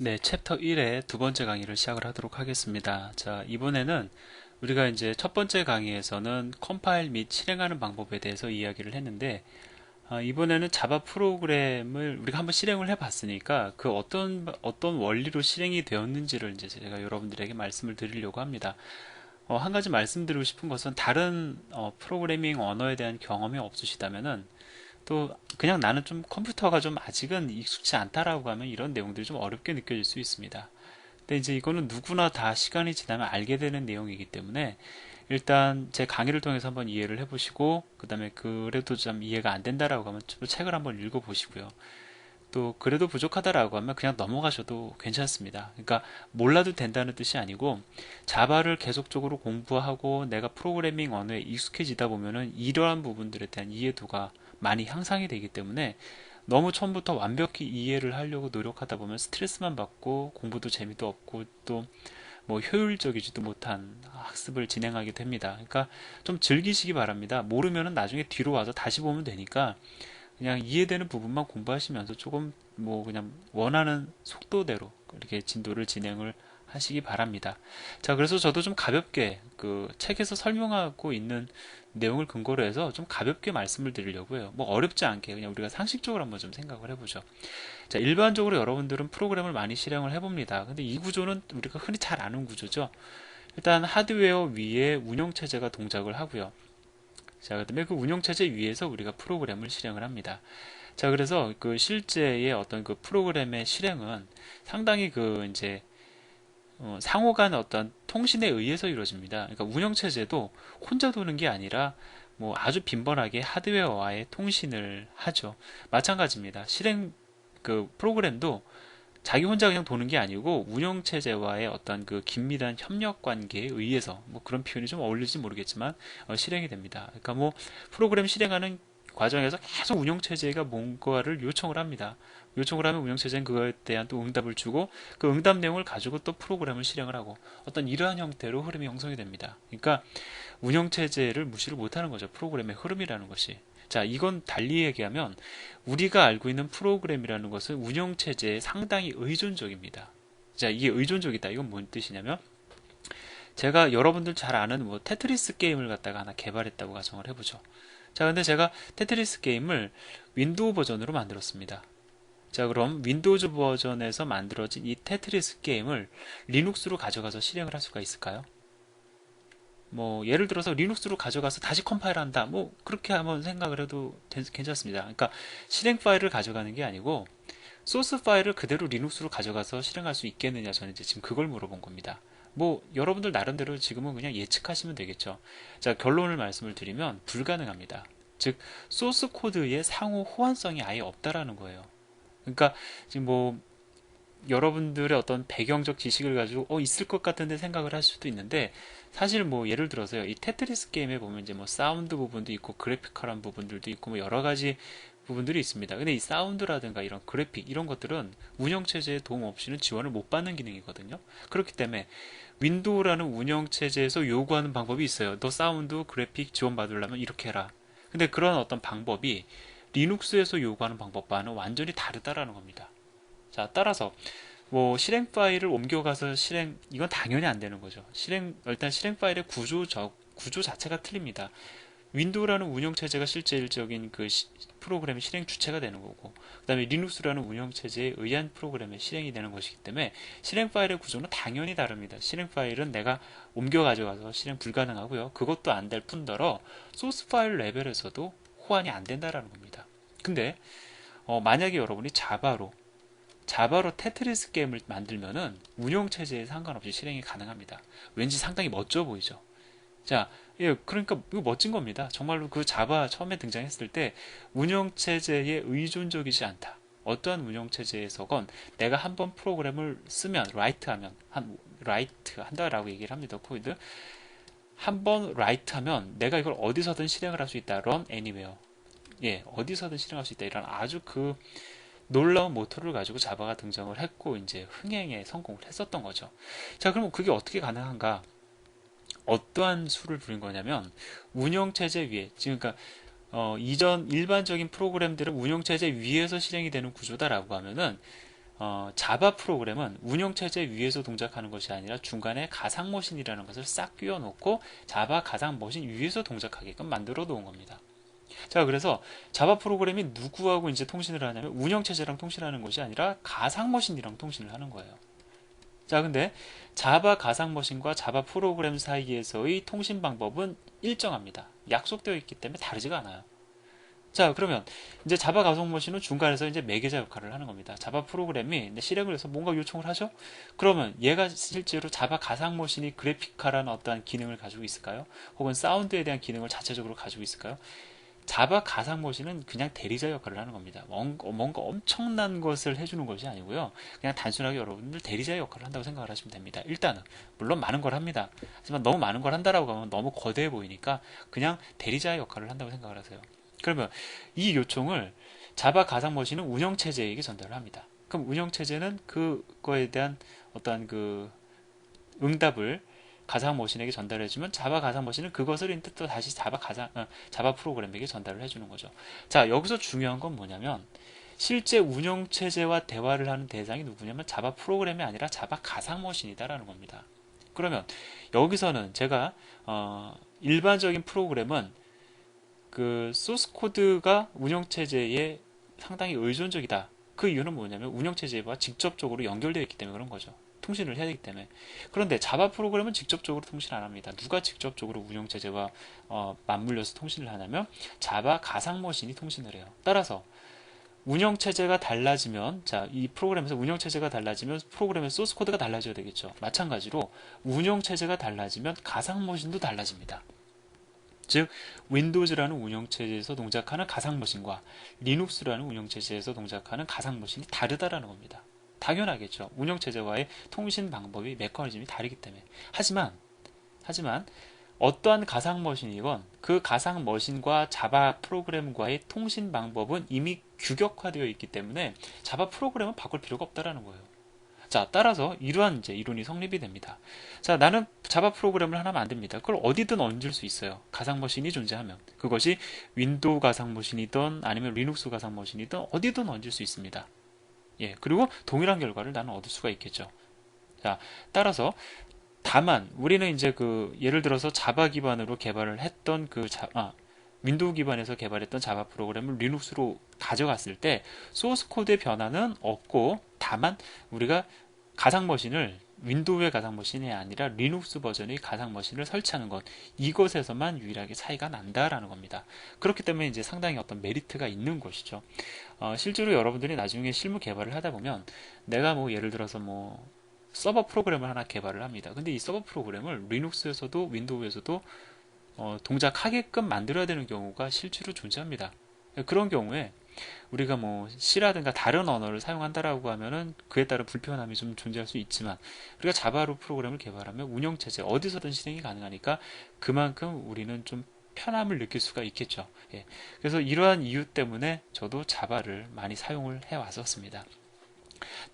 네, 챕터 1의 두 번째 강의를 시작을 하도록 하겠습니다. 자, 이번에는 우리가 이제 첫 번째 강의에서는 컴파일 및 실행하는 방법에 대해서 이야기를 했는데, 이번에는 자바 프로그램을 우리가 한번 실행을 해봤으니까 그 어떤 원리로 실행이 되었는지를 이제 제가 여러분들에게 말씀을 드리려고 합니다. 한 가지 말씀드리고 싶은 것은 다른 프로그래밍 언어에 대한 경험이 없으시다면은 또 그냥 나는 좀 컴퓨터가 좀 아직은 익숙치 않다라고 하면 이런 내용들이 좀 어렵게 느껴질 수 있습니다. 근데 이제 이거는 누구나 다 시간이 지나면 알게 되는 내용이기 때문에 일단 제 강의를 통해서 한번 이해를 해보시고 그 다음에 그래도 좀 이해가 안 된다라고 하면 좀 책을 한번 읽어보시고요. 또 그래도 부족하다라고 하면 그냥 넘어가셔도 괜찮습니다. 그러니까 몰라도 된다는 뜻이 아니고 자바를 계속적으로 공부하고 내가 프로그래밍 언어에 익숙해지다 보면은 이러한 부분들에 대한 이해도가 많이 향상이 되기 때문에 너무 처음부터 완벽히 이해를 하려고 노력하다 보면 스트레스만 받고 공부도 재미도 없고 또 뭐 효율적이지도 못한 학습을 진행하게 됩니다. 그러니까 좀 즐기시기 바랍니다. 모르면은 나중에 뒤로 와서 다시 보면 되니까 그냥 이해되는 부분만 공부하시면서 조금 뭐 그냥 원하는 속도대로 이렇게 진도를 진행을 하시기 바랍니다. 자, 그래서 저도 좀 가볍게 그 책에서 설명하고 있는 내용을 근거로 해서 좀 가볍게 말씀을 드리려고 해요. 뭐 어렵지 않게 그냥 우리가 상식적으로 한번 좀 생각을 해보죠. 자, 일반적으로 여러분들은 프로그램을 많이 실행을 해봅니다. 근데 이 구조는 우리가 흔히 잘 아는 구조죠. 일단 하드웨어 위에 운영체제가 동작을 하고요. 자, 그다음에 그 운영체제 위에서 우리가 프로그램을 실행을 합니다. 자, 그래서 그 실제의 어떤 그 프로그램의 실행은 상당히 그 이제 상호 간 어떤 통신에 의해서 이루어집니다. 그러니까 운영체제도 혼자 도는 게 아니라 뭐 아주 빈번하게 하드웨어와의 통신을 하죠. 마찬가지입니다. 실행 그 프로그램도 자기 혼자 그냥 도는 게 아니고 운영체제와의 어떤 그 긴밀한 협력 관계에 의해서 뭐 그런 표현이 좀 어울릴지 모르겠지만 실행이 됩니다. 그러니까 뭐 프로그램 실행하는 과정에서 계속 운영체제가 뭔가를 요청을 합니다. 요청을 하면 운영체제는 그거에 대한 또 응답을 주고 그 응답 내용을 가지고 또 프로그램을 실행을 하고 어떤 이러한 형태로 흐름이 형성이 됩니다. 그러니까 운영체제를 무시를 못하는 거죠. 프로그램의 흐름이라는 것이. 자, 이건 달리 얘기하면 우리가 알고 있는 프로그램이라는 것은 운영체제에 상당히 의존적입니다. 자, 이게 의존적이다. 이건 뭔 뜻이냐면 제가 여러분들 잘 아는 뭐 테트리스 게임을 갖다가 하나 개발했다고 가정을 해보죠. 자, 근데 제가 테트리스 게임을 윈도우 버전으로 만들었습니다. 자, 그럼 윈도우즈 버전에서 만들어진 이 테트리스 게임을 리눅스로 가져가서 실행을 할 수가 있을까요? 뭐 예를 들어서 리눅스로 가져가서 다시 컴파일한다. 뭐 그렇게 한번 생각을 해도 괜찮습니다. 그러니까 실행 파일을 가져가는 게 아니고 소스 파일을 그대로 리눅스로 가져가서 실행할 수 있겠느냐, 저는 이제 지금 그걸 물어본 겁니다. 뭐 여러분들 나름대로 지금은 그냥 예측하시면 되겠죠. 자, 결론을 말씀을 드리면 불가능합니다. 즉 소스 코드의 상호 호환성이 아예 없다라는 거예요. 그러니까 지금 뭐 여러분들의 어떤 배경적 지식을 가지고 있을 것 같은데 생각을 할 수도 있는데 사실 뭐 예를 들어서요, 이 테트리스 게임에 보면 이제 뭐 사운드 부분도 있고 그래픽컬한 부분들도 있고 뭐 여러 가지 부분들이 있습니다. 근데 이 사운드라든가 이런 그래픽 이런 것들은 운영체제의 도움 없이는 지원을 못 받는 기능이거든요. 그렇기 때문에 윈도우라는 운영체제에서 요구하는 방법이 있어요. 너 사운드 그래픽 지원 받으려면 이렇게 해라. 근데 그런 어떤 방법이 리눅스에서 요구하는 방법과는 완전히 다르다라는 겁니다. 자, 따라서 뭐 실행 파일을 옮겨가서 실행, 이건 당연히 안 되는 거죠. 일단 실행 파일의 구조 자체가 틀립니다. 윈도우라는 운영 체제가 실질적인 그 프로그램의 실행 주체가 되는 거고, 그다음에 리눅스라는 운영 체제에 의한 프로그램의 실행이 되는 것이기 때문에 실행 파일의 구조는 당연히 다릅니다. 실행 파일은 내가 옮겨 가져가서 실행 불가능하고요. 그것도 안 될 뿐더러 소스 파일 레벨에서도 호환이 안 된다라는 겁니다. 근데 만약에 여러분이 자바로 테트리스 게임을 만들면은 운영체제에 상관없이 실행이 가능합니다. 왠지 상당히 멋져 보이죠. 자, 예, 그러니까 이거 멋진 겁니다. 정말로 그 자바 처음에 등장했을 때 운영체제에 의존적이지 않다. 어떠한 운영체제에서건 내가 한번 프로그램을 쓰면 라이트 한다라고 얘기를 합니다. 코드 한번 라이트 하면 내가 이걸 어디서든 실행을 할 수 있다. run anywhere. 예, 어디서든 실행할 수 있다. 이런 아주 그 놀라운 모토를 가지고 자바가 등장을 했고 이제 흥행에 성공을 했었던 거죠. 자, 그럼 그게 어떻게 가능한가? 어떠한 수를 부린 거냐면 운영체제 위에 지금 그러니까 이전 일반적인 프로그램들은 운영체제 위에서 실행이 되는 구조다라고 하면은 자바 프로그램은 운영체제 위에서 동작하는 것이 아니라 중간에 가상머신이라는 것을 싹 끼워놓고 자바 가상머신 위에서 동작하게끔 만들어 놓은 겁니다. 자, 그래서 자바 프로그램이 누구하고 이제 통신을 하냐면 운영체제랑 통신하는 것이 아니라 가상머신이랑 통신을 하는 거예요. 자, 근데 자바 가상머신과 자바 프로그램 사이에서의 통신 방법은 일정합니다. 약속되어 있기 때문에 다르지가 않아요. 자, 그러면 이제 자바 가상머신은 중간에서 이제 매개자 역할을 하는 겁니다. 자바 프로그램이 실행을 해서 뭔가 요청을 하죠? 그러면 얘가 실제로 자바 가상머신이 그래픽화라는 어떠한 기능을 가지고 있을까요? 혹은 사운드에 대한 기능을 자체적으로 가지고 있을까요? 자바 가상머신은 그냥 대리자 역할을 하는 겁니다. 뭔가 엄청난 것을 해주는 것이 아니고요. 그냥 단순하게 여러분들 대리자 역할을 한다고 생각을 하시면 됩니다. 일단은 물론 많은 걸 합니다. 하지만 너무 많은 걸 한다라고 하면 너무 거대해 보이니까 그냥 대리자 역할을 한다고 생각을 하세요. 그러면 이 요청을 자바 가상머신은 운영체제에게 전달을 합니다. 그럼 운영체제는 그거에 대한 어떠한 그 응답을 가상머신에게 전달해주면 자바 가상머신은 그것을 또 다시 자바 프로그램에게 전달을 해주는 거죠. 자, 여기서 중요한 건 뭐냐면 실제 운영체제와 대화를 하는 대상이 누구냐면 자바 프로그램이 아니라 자바 가상머신이다라는 겁니다. 그러면 여기서는 제가 일반적인 프로그램은 그 소스 코드가 운영체제에 상당히 의존적이다. 그 이유는 뭐냐면 운영체제와 직접적으로 연결되어 있기 때문에 그런 거죠. 통신을 해야 되기 때문에. 그런데 자바 프로그램은 직접적으로 통신 안 합니다. 누가 직접적으로 운영체제와 맞물려서 통신을 하냐면 자바 가상머신이 통신을 해요. 따라서 운영체제가 달라지면, 자, 이 프로그램에서 운영체제가 달라지면 프로그램의 소스 코드가 달라져야 되겠죠. 마찬가지로 운영체제가 달라지면 가상머신도 달라집니다. 즉 윈도우즈라는 운영체제에서 동작하는 가상머신과 리눅스라는 운영체제에서 동작하는 가상머신이 다르다라는 겁니다. 당연하겠죠. 운영체제와의 통신 방법이 메커니즘이 다르기 때문에. 하지만 어떠한 가상머신이건 그 가상머신과 자바 프로그램과의 통신 방법은 이미 규격화되어 있기 때문에 자바 프로그램은 바꿀 필요가 없다라는 거예요. 자, 따라서 이러한 이제 이론이 성립이 됩니다. 자, 나는 자바 프로그램을 하나 만듭니다. 그걸 어디든 얹을 수 있어요. 가상머신이 존재하면. 그것이 윈도우 가상머신이든 아니면 리눅스 가상머신이든 어디든 얹을 수 있습니다. 예, 그리고 동일한 결과를 나는 얻을 수가 있겠죠. 자, 따라서 다만 우리는 이제 예를 들어서 자바 기반으로 개발을 했던 윈도우 기반에서 개발했던 자바 프로그램을 리눅스로 가져갔을 때 소스 코드의 변화는 없고 다만 우리가 가상머신을 윈도우의 가상머신이 아니라 리눅스 버전의 가상머신을 설치하는 것, 이것에서만 유일하게 차이가 난다라는 겁니다. 그렇기 때문에 이제 상당히 어떤 메리트가 있는 것이죠. 실제로 여러분들이 나중에 실무 개발을 하다 보면 내가 예를 들어서 서버 프로그램을 하나 개발을 합니다. 근데 이 서버 프로그램을 리눅스에서도 윈도우에서도 동작하게끔 만들어야 되는 경우가 실제로 존재합니다. 그런 경우에 우리가 C라든가 다른 언어를 사용한다라고 하면은 그에 따른 불편함이 좀 존재할 수 있지만 우리가 자바로 프로그램을 개발하면 운영체제 어디서든 실행이 가능하니까 그만큼 우리는 좀 편함을 느낄 수가 있겠죠. 예. 그래서 이러한 이유 때문에 저도 자바를 많이 사용을 해왔었습니다.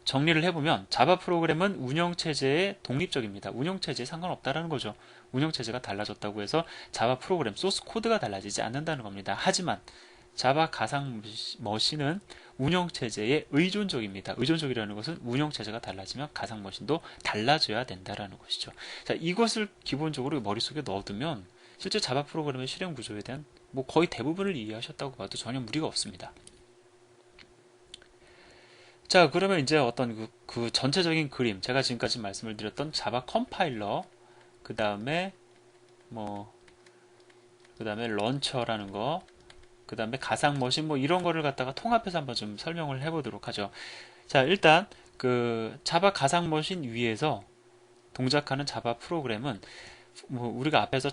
정리를 해보면 자바 프로그램은 운영체제에 독립적입니다. 운영체제에 상관없다라는 거죠. 운영체제가 달라졌다고 해서 자바 프로그램 소스 코드가 달라지지 않는다는 겁니다. 하지만 자바 가상머신은 운영체제에 의존적입니다. 의존적이라는 것은 운영체제가 달라지면 가상머신도 달라져야 된다라는 것이죠. 자, 이것을 기본적으로 머릿속에 넣어두면 실제 자바 프로그램의 실행 구조에 대한 거의 대부분을 이해하셨다고 봐도 전혀 무리가 없습니다. 자, 그러면 이제 어떤 그 전체적인 그림, 제가 지금까지 말씀을 드렸던 자바 컴파일러, 그 다음에 런처라는 거, 그 다음에 가상머신 이런 거를 갖다가 통합해서 한번 좀 설명을 해보도록 하죠. 자, 일단 자바 가상머신 위에서 동작하는 자바 프로그램은 우리가 앞에서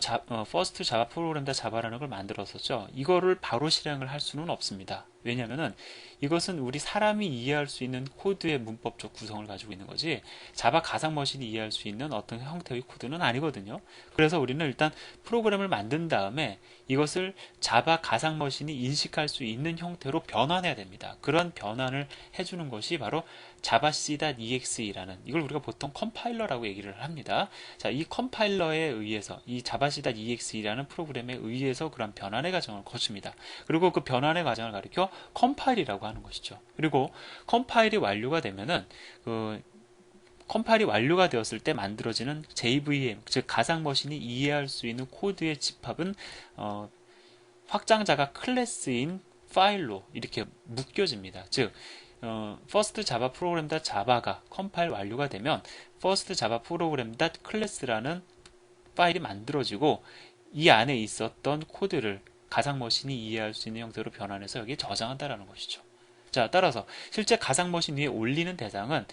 퍼스트 자바 프로그램 다 자바라는 걸 만들었었죠. 이거를 바로 실행을 할 수는 없습니다. 왜냐면은 이것은 우리 사람이 이해할 수 있는 코드의 문법적 구성을 가지고 있는 거지 자바 가상머신이 이해할 수 있는 어떤 형태의 코드는 아니거든요. 그래서 우리는 일단 프로그램을 만든 다음에 이것을 자바 가상머신이 인식할 수 있는 형태로 변환해야 됩니다. 그런 변환을 해주는 것이 바로 javac.exe라는 이걸 우리가 보통 컴파일러라고 얘기를 합니다. 자, 이 컴파일러에 의해서 이 javac.exe라는 프로그램에 의해서 그런 변환의 과정을 거칩니다. 그리고 그 변환의 과정을 가리켜 컴파일이라고 하는 것이죠. 그리고 컴파일이 완료가 되면은 컴파일이 완료가 되었을 때 만들어지는 JVM, 즉 가상 머신이 이해할 수 있는 코드의 집합은 확장자가 클래스인 파일로 이렇게 묶여집니다. 즉 first java program.java가 컴파일 완료가 되면 first java program.class라는 파일이 만들어지고 이 안에 있었던 코드를 가상 머신이 이해할 수 있는 형태로 변환해서 여기에 저장한다라는 것이죠. 자, 따라서 실제 가상 머신 위에 올리는 대상은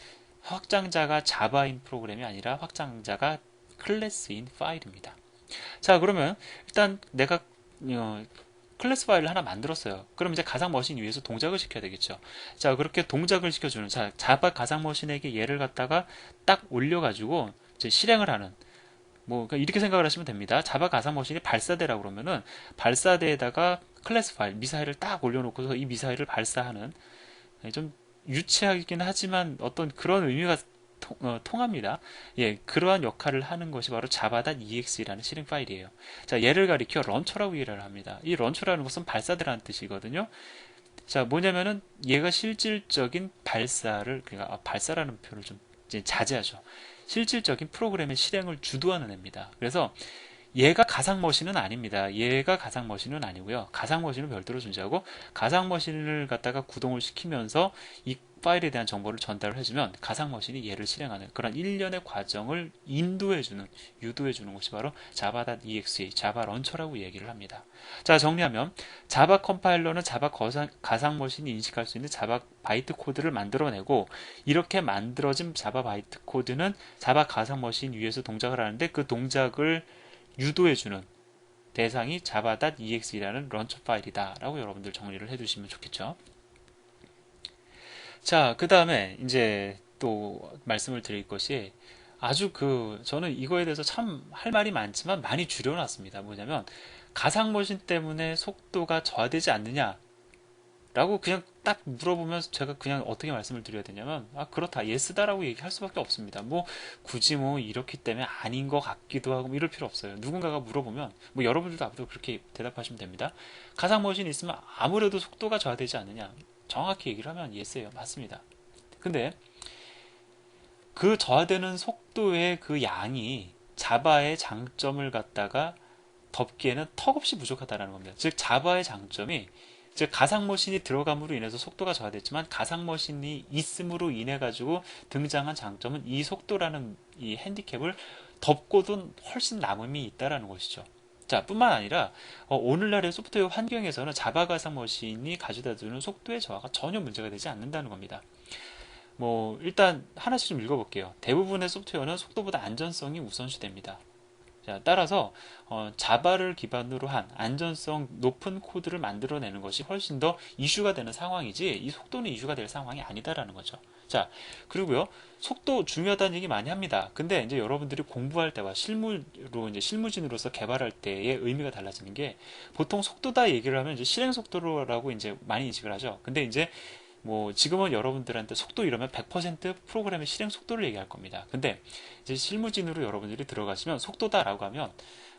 확장자가 자바인 프로그램이 아니라 확장자가 클래스인 파일입니다. 자, 그러면 일단 내가 클래스 파일을 하나 만들었어요. 그럼 이제 가상 머신 위에서 동작을 시켜야 되겠죠. 자, 그렇게 동작을 시켜주는, 자, 자바 가상 머신에게 얘를 갖다가 딱 올려가지고 이제 실행을 하는, 뭐 그러니까 이렇게 생각을 하시면 됩니다. 자바 가상 머신이 발사대라고 그러면은 발사대에다가 클래스 파일 미사일을 딱 올려놓고서 이 미사일을 발사하는, 좀 유치하긴 하지만 어떤 그런 의미가 통합니다. 예, 그러한 역할을 하는 것이 바로 java.exe라는 실행 파일이에요. 자, 얘를 가리켜 런처라고 이해를 합니다. 이 런처라는 것은 발사대라는 뜻이거든요. 자, 뭐냐면은 얘가 실질적인 발사를, 그러니까 발사라는 표현을 좀 이제 자제하죠. 실질적인 프로그램의 실행을 주도하는 애입니다. 그래서 얘가 가상 머신은 아닙니다. 얘가 가상 머신은 아니고요. 가상 머신은 별도로 존재하고 가상 머신을 갖다가 구동을 시키면서 이 파일에 대한 정보를 전달을 해주면 가상 머신이 얘를 실행하는 그런 일련의 과정을 인도해주는, 유도해주는 것이 바로 java.exe, 자바 런처라고 얘기를 합니다. 자, 정리하면 자바 컴파일러는 자바 가상 머신이 인식할 수 있는 자바 바이트 코드를 만들어내고 이렇게 만들어진 자바 바이트 코드는 자바 가상 머신 위에서 동작을 하는데 그 동작을 유도해주는 대상이 java.exe라는 런처 파일이다 라고 여러분들 정리를 해두시면 좋겠죠. 자, 그 다음에 이제 또 말씀을 드릴 것이 아주 저는 이거에 대해서 참 할 말이 많지만 많이 줄여놨습니다. 뭐냐면 가상머신 때문에 속도가 저하되지 않느냐 라고 그냥 딱 물어보면 제가 그냥 어떻게 말씀을 드려야 되냐면 그렇다, 예스다라고 얘기할 수밖에 없습니다. 뭐 굳이 뭐 이렇기 때문에 아닌 것 같기도 하고 뭐 이럴 필요 없어요. 누군가가 물어보면 뭐 여러분들도 앞으로 그렇게 대답하시면 됩니다. 가상머신이 있으면 아무래도 속도가 저하되지 않느냐, 정확히 얘기를 하면 예스예요. 맞습니다. 근데 그 저하되는 속도의 그 양이 자바의 장점을 갖다가 덮기에는 턱없이 부족하다는 겁니다. 즉 자바의 장점이, 즉 가상머신이 들어감으로 인해서 속도가 저하됐지만 가상머신이 있음으로 인해 가지고 등장한 장점은 이 속도라는 이 핸디캡을 덮고도 훨씬 남음이 있다라는 것이죠. 자, 뿐만 아니라 오늘날의 소프트웨어 환경에서는 자바 가상머신이 가져다주는 속도의 저하가 전혀 문제가 되지 않는다는 겁니다. 뭐 일단 하나씩 좀 읽어볼게요. 대부분의 소프트웨어는 속도보다 안전성이 우선시됩니다. 자, 따라서 자바를 기반으로 한 안전성 높은 코드를 만들어내는 것이 훨씬 더 이슈가 되는 상황이지 이 속도는 이슈가 될 상황이 아니다라는 거죠. 자, 그리고요, 속도 중요하다는 얘기 많이 합니다. 근데 이제 여러분들이 공부할 때와 실무로 이제 실무진으로서 개발할 때의 의미가 달라지는 게, 보통 속도다 얘기를 하면 이제 실행 속도라고 이제 많이 인식을 하죠. 근데 이제 뭐 지금은 여러분들한테 속도 이러면 100% 프로그램의 실행 속도를 얘기할 겁니다. 근데 이제 실무진으로 여러분들이 들어가시면 속도다라고 하면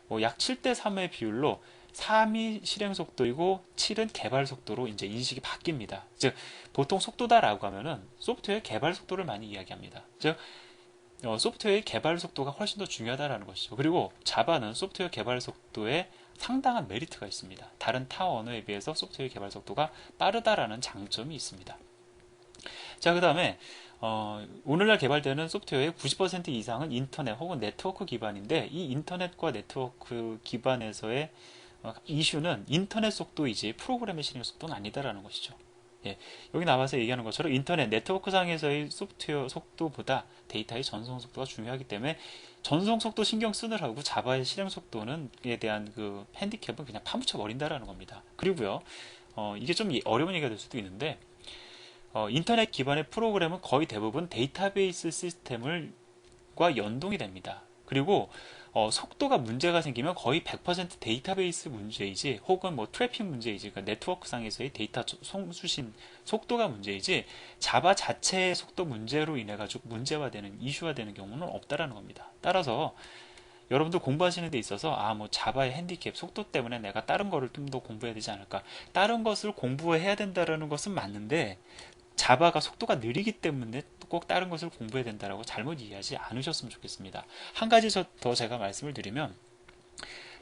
뭐 약 7대 3의 비율로 3이 실행 속도이고 7은 개발 속도로 이제 인식이 바뀝니다. 즉 보통 속도다라고 하면은 소프트웨어 개발 속도를 많이 이야기합니다. 즉 소프트웨어의 개발 속도가 훨씬 더 중요하다라는 것이죠. 그리고 자바는 소프트웨어 개발 속도에 상당한 메리트가 있습니다. 다른 타 언어에 비해서 소프트웨어 개발 속도가 빠르다라는 장점이 있습니다. 자, 그 다음에 오늘날 개발되는 소프트웨어의 90% 이상은 인터넷 혹은 네트워크 기반인데, 이 인터넷과 네트워크 기반에서의 이슈는 인터넷 속도이지 프로그램의 실행 속도는 아니다라는 것이죠. 예, 여기 나와서 얘기하는 것처럼 인터넷 네트워크상에서의 소프트웨어 속도보다 데이터의 전송 속도가 중요하기 때문에 전송 속도 신경 쓰느라고 자바의 실행 속도는에 대한 그 핸디캡은 그냥 파묻혀 버린다라는 겁니다. 그리고요, 이게 좀 어려운 얘기가 될 수도 있는데, 인터넷 기반의 프로그램은 거의 대부분 데이터베이스 시스템과 연동이 됩니다. 그리고 속도가 문제가 생기면 거의 100% 데이터베이스 문제이지 혹은 뭐 트래픽 문제이지 그러니까 네트워크상에서의 데이터 송수신 속도가 문제이지 자바 자체의 속도 문제로 인해 가지고 문제화되는 이슈화되는 경우는 없다라는 겁니다. 따라서 여러분들 공부하시는 데 있어서 뭐 자바의 핸디캡 속도 때문에 내가 다른 거를 좀 더 공부해야 되지 않을까, 다른 것을 공부해야 된다라는 것은 맞는데 자바가 속도가 느리기 때문에 꼭 다른 것을 공부해야 된다라고 잘못 이해하지 않으셨으면 좋겠습니다. 한 가지 더 제가 말씀을 드리면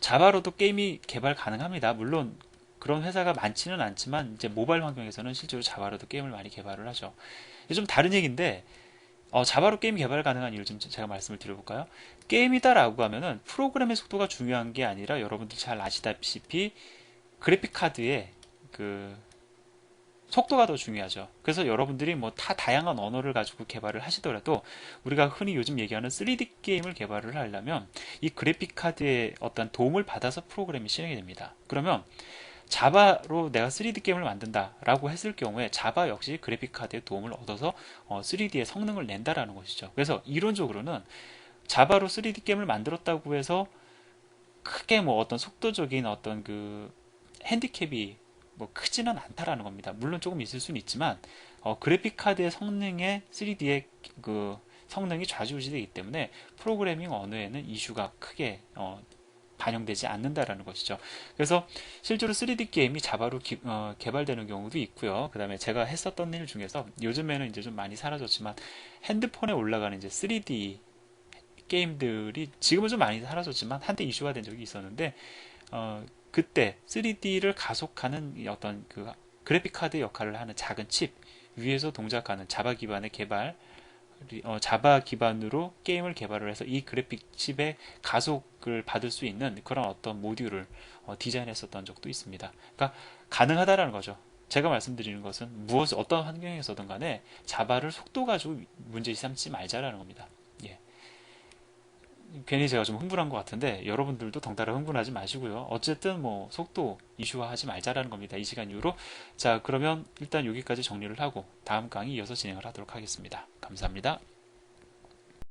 자바로도 게임이 개발 가능합니다. 물론 그런 회사가 많지는 않지만 이제 모바일 환경에서는 실제로 자바로도 게임을 많이 개발을 하죠. 이게 좀 다른 얘기인데 자바로 게임 개발 가능한 이유 좀 제가 말씀을 드려볼까요? 게임이다라고 하면은 프로그램의 속도가 중요한 게 아니라 여러분들 잘 아시다시피 그래픽 카드의 그 속도가 더 중요하죠. 그래서 여러분들이 뭐 다양한 언어를 가지고 개발을 하시더라도 우리가 흔히 요즘 얘기하는 3D 게임을 개발을 하려면 이 그래픽 카드의 어떤 도움을 받아서 프로그램이 실행이 됩니다. 그러면 자바로 내가 3D 게임을 만든다라고 했을 경우에 자바 역시 그래픽 카드의 도움을 얻어서 3D의 성능을 낸다라는 것이죠. 그래서 이론적으로는 자바로 3D 게임을 만들었다고 해서 크게 뭐 어떤 속도적인 어떤 그 핸디캡이 뭐 크지는 않다라는 겁니다. 물론 조금 있을 수는 있지만 그래픽 카드의 성능에 3D의 그 성능이 좌지우지되기 때문에 프로그래밍 언어에는 이슈가 크게 반영되지 않는다라는 것이죠. 그래서 실제로 3D 게임이 자바로 개발되는 경우도 있고요. 그 다음에 제가 했었던 일 중에서 요즘에는 이제 좀 많이 사라졌지만 핸드폰에 올라가는 이제 3D 게임들이 지금은 좀 많이 사라졌지만 한때 이슈가 된 적이 있었는데 그때 3D를 가속하는 어떤 그 그래픽 카드 역할을 하는 작은 칩 위에서 동작하는 자바 기반의 개발, 자바 기반으로 게임을 개발을 해서 이 그래픽 칩의 가속을 받을 수 있는 그런 어떤 모듈을 디자인했었던 적도 있습니다. 그러니까 가능하다라는 거죠. 제가 말씀드리는 것은 어떤 환경에서든 간에 자바를 속도 가지고 문제 삼지 말자라는 겁니다. 예. 괜히 제가 좀 흥분한 것 같은데 여러분들도 덩달아 흥분하지 마시고요. 어쨌든 뭐 속도 이슈화하지 말자라는 겁니다. 이 시간 이후로. 자, 그러면 일단 여기까지 정리를 하고 다음 강의 이어서 진행을 하도록 하겠습니다. 감사합니다.